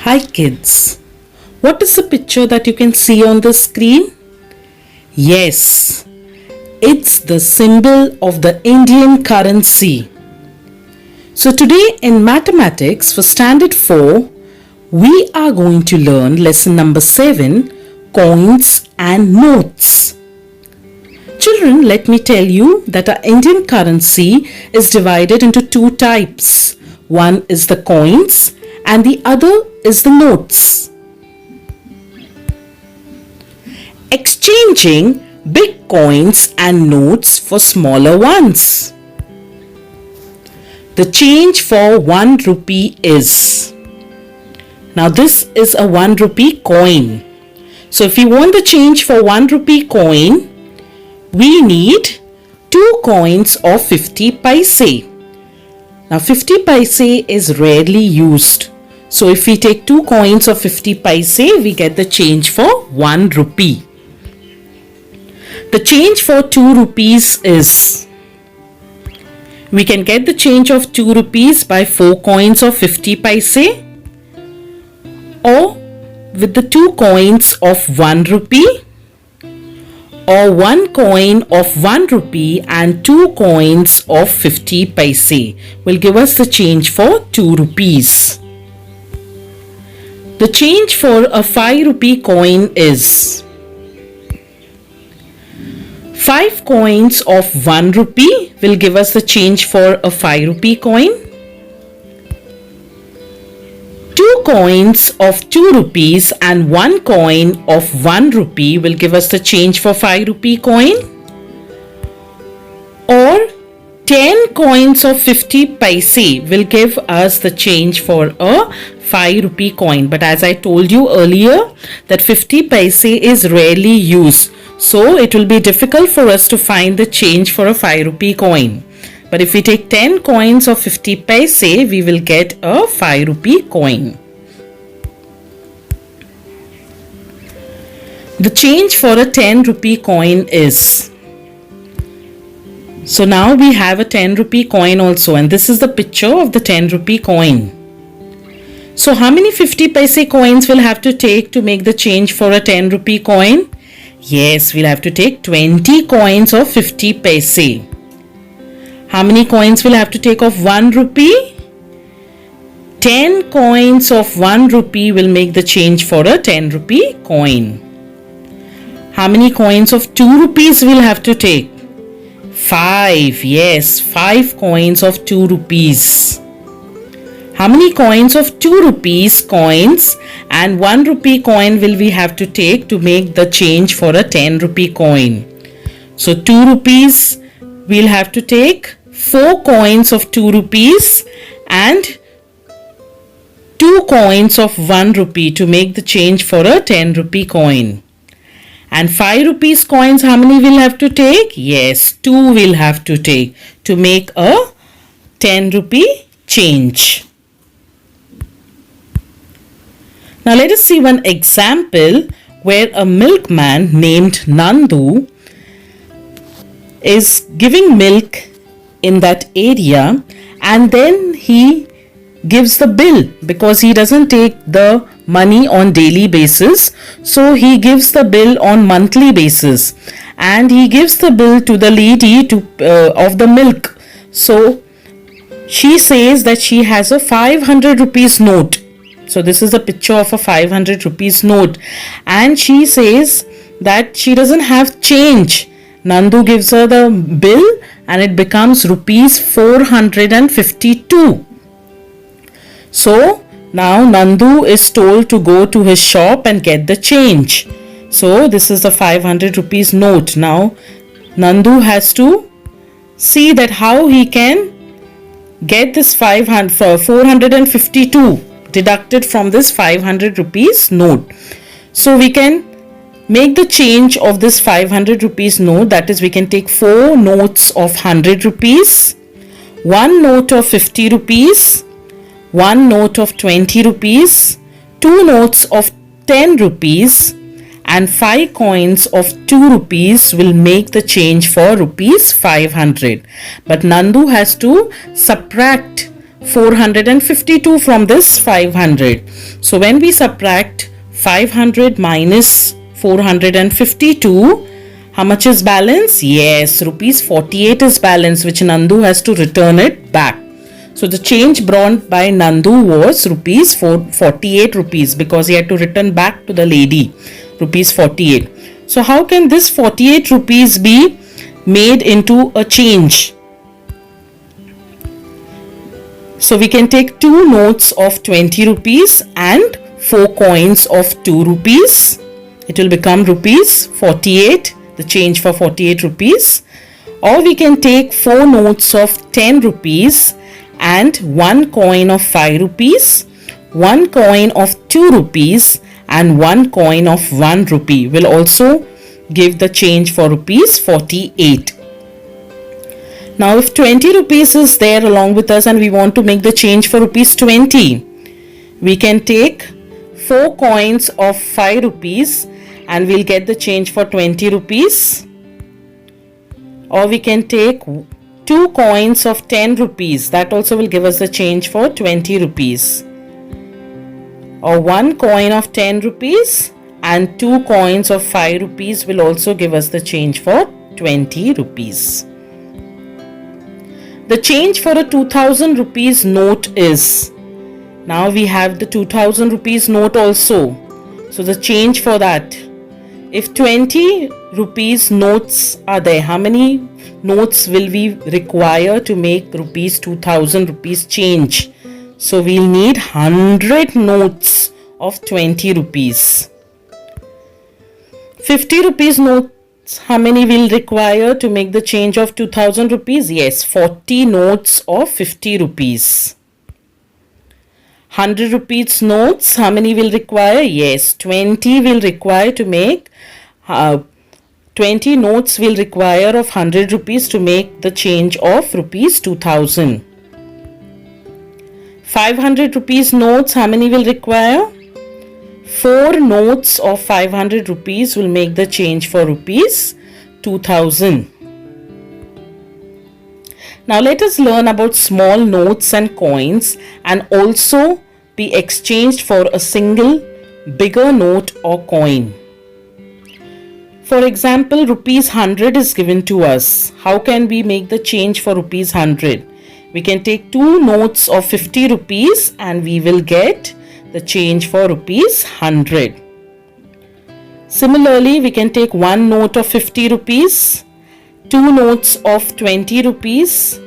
Hi kids, what is the picture that you can see on the screen? Yes, it's the symbol of the Indian currency. So today in mathematics for standard 4, we are going to learn lesson number 7, coins and notes. Children, let me tell you that our Indian currency is divided into two types. One is the coins and the other is the notes. Exchanging big coins and notes for smaller ones. The change for 1 rupee is. Now this is a 1 rupee coin. So if we want the change for 1 rupee coin, we need 2 coins of 50 paise. Now 50 paise is rarely used. So if we take 2 coins of 50 paise, we get the change for 1 rupee. The change for 2 rupees is. We can get the change of 2 rupees by 4 coins of 50 paise, or with the 2 coins of 1 rupee, or 1 coin of 1 rupee and 2 coins of 50 paise will give us the change for 2 rupees. The change for a 5 rupee coin is 5 coins of 1 rupee will give us the change for a 5 rupee coin. 2 coins of 2 rupees and 1 coin of 1 rupee will give us the change for 5 rupee coin. Or 10 coins of 50 paise will give us the change for a 5 rupee coin. But as I told you earlier that 50 paise is rarely used. So it will be difficult for us to find the change for a 5 rupee coin. But if we take 10 coins of 50 paise, we will get a 5 rupee coin. The change for a 10 rupee coin is. So now we have a 10 rupee coin also, and this is the picture of the 10 rupee coin. So how many 50 paise coins we'll have to take to make the change for a 10 rupee coin? Yes, we'll have to take 20 coins of 50 paise. How many coins we'll have to take of 1 rupee? 10 coins of 1 rupee will make the change for a 10 rupee coin. How many coins of 2 rupees we'll have to take? 5. Yes, 5 coins of 2 rupees. How many coins of 2 rupees coins and 1 rupee coin will we have to take to make the change for a 10 rupee coin? So 2 rupees we'll have to take 4 coins of 2 rupees and 2 coins of 1 rupee to make the change for a 10 rupee coin. And 5 rupees coins, how many we'll have to take? Yes, 2 we'll have to take to make a 10 rupee change. Now let us see one example where a milkman named Nandu is giving milk in that area, and then he gives the bill because he doesn't take the money on daily basis, so he gives the bill on monthly basis, and he gives the bill to the lady of the milk. So she says that she has a 500 rupees note. So this is a picture of a 500 rupees note, and she says that she doesn't have change. Nandu gives her the bill and it becomes rupees 452. So now Nandu is told to go to his shop and get the change. So this is the 500 rupees note. Now Nandu has to see that how he can get this 452 deducted from this 500 rupees note. So we can make the change of this 500 rupees note. That is, we can take 4 notes of 100 rupees, 1 note of 50 rupees, 1 note of 20 rupees, 2 notes of 10 rupees and 5 coins of 2 rupees will make the change for rupees 500. But Nandu has to subtract 452 from this 500. So when we subtract 500 minus 452, how much is balance? Yes, rupees 48 is balance, which Nandu has to return it back. So the change brought by Nandu was rupees 48 rupees, because he had to return back to the lady rupees 48. So how can this 48 rupees be made into a change? So we can take 2 notes of 20 rupees and 4 coins of 2 rupees. It will become rupees 48, the change for 48 rupees. Or we can take 4 notes of 10 rupees and 1 coin of 5 rupees, 1 coin of 2 rupees and 1 coin of 1 rupee will also give the change for rupees 48. Now if 20 rupees is there along with us and we want to make the change for rupees 20, we can take 4 coins of 5 rupees and we'll get the change for 20 rupees. Or we can take 2 coins of 10 rupees, that also will give us the change for 20 rupees. Or 1 coin of 10 rupees and 2 coins of 5 rupees will also give us the change for 20 rupees. The change for a 2000 rupees note is, now we have the 2000 rupees note also. So the change for that, if 20 rupees notes are there, how many notes will we require to make rupees 2000 rupees change? So we'll need 100 notes of 20 rupees. 50 rupees notes, how many will require to make the change of 2000 rupees? Yes, 40 notes of 50 rupees. 100 rupees notes, how many will require? Yes, 20 will require to make 20 notes will require of 100 rupees to make the change of rupees 2000. 500 rupees notes, how many will require? 4 notes of 500 rupees will make the change for rupees 2000. Now let us learn about small notes and coins and also be exchanged for a single bigger note or coin. For example, rupees 100 is given to us. How can we make the change for rupees 100? We can take 2 notes of 50 rupees and we will get the change for rupees 100. Similarly, we can take 1 note of 50 rupees, 2 notes of 20 rupees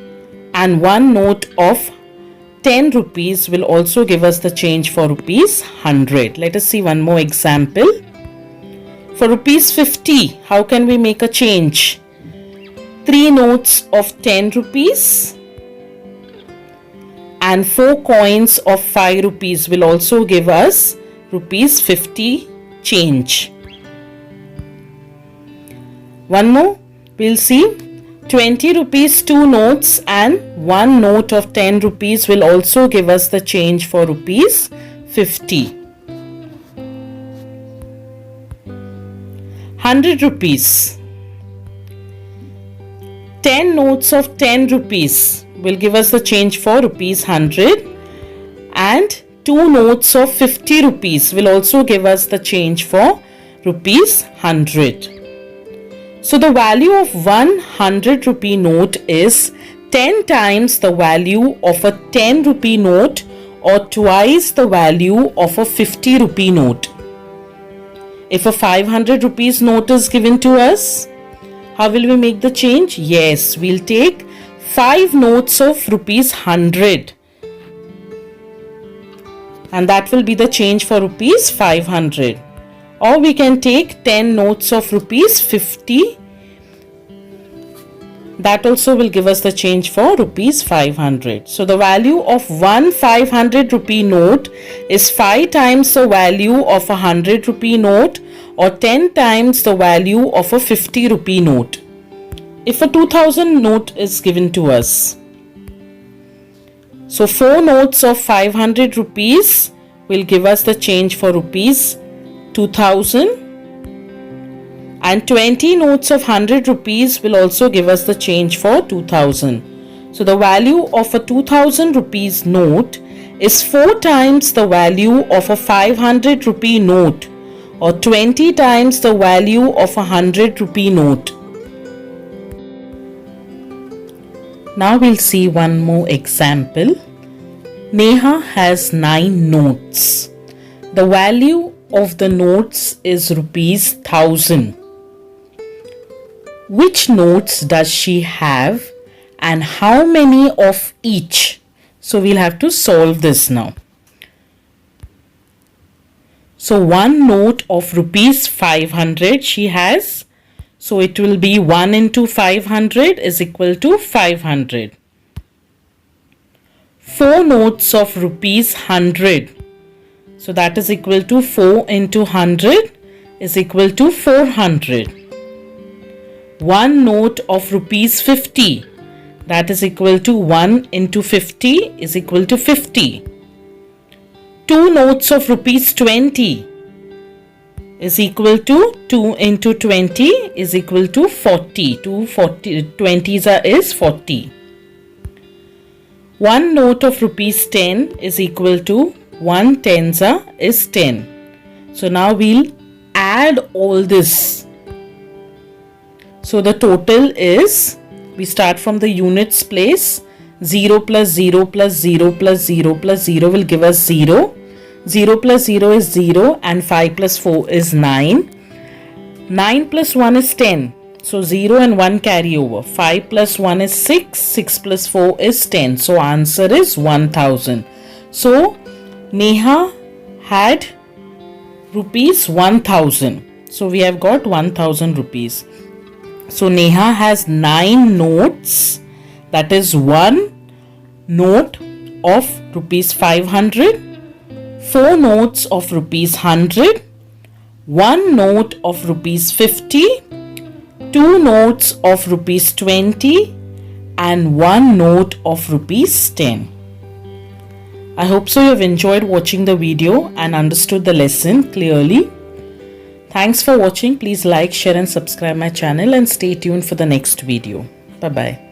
and 1 note of 10 rupees will also give us the change for rupees 100. Let us see one more example. For rupees 50, how can we make a change? 3 notes of 10 rupees and 4 coins of 5 rupees will also give us rupees 50 change. One more, we'll see 20 rupees 2 notes and 1 note of 10 rupees will also give us the change for rupees 50. 100 rupees. 10 notes of 10 rupees will give us the change for rupees 100 and 2 notes of 50 rupees will also give us the change for rupees 100. So the value of 100 rupee note is 10 times the value of a 10 rupee note or twice the value of a 50 rupee note. If a 500 rupees note is given to us, how will we make the change? Yes, we'll take 5 notes of rupees 100 and that will be the change for rupees 500. Or we can take 10 notes of rupees 50. That also will give us the change for rupees 500. So the value of one 500 rupee note is 5 times the value of a 100 rupee note or 10 times the value of a 50 rupee note. If a 2000 note is given to us, so 4 notes of 500 rupees will give us the change for rupees 2000 and 20 notes of 100 rupees will also give us the change for 2000. So the value of a 2000 rupees note is 4 times the value of a 500 rupee note, or 20 times the value of a 100 rupee note. Now we'll see one more example. Neha has 9 notes. The value of the notes is rupees 1000. Which notes does she have and how many of each? So we'll have to solve this now. So one note of rupees 500 she has. So it will be 1 into 500 is equal to 500. 4 notes of rupees 100. So that is equal to 4 into 100 is equal to 400. One note of rupees 50. That is equal to 1 into 50 is equal to 50. 2 notes of rupees 20 is equal to 2 into 20 is equal to 40. 20s is 40. One note of rupees 10 is equal to 1 tensa is 10. So now we'll add all this. So the total is, we start from the units place. 0 plus 0 plus 0 plus 0 plus 0 will give us 0. 0 plus 0 is 0 and 5 plus 4 is 9. 9 plus 1 is 10. So 0 and 1 carry over. 5 plus 1 is 6. 6 plus 4 is 10. So answer is 1000. So Neha had rupees 1000. So we have got 1000 rupees. So Neha has 9 notes. That is 1 note of rupees 500. 4 notes of rupees 100, 1 note of rupees 50, 2 notes of rupees 20 and 1 note of rupees 10. I hope so you have enjoyed watching the video and understood the lesson clearly. Thanks for watching. Please like, share and subscribe my channel and stay tuned for the next video. Bye bye.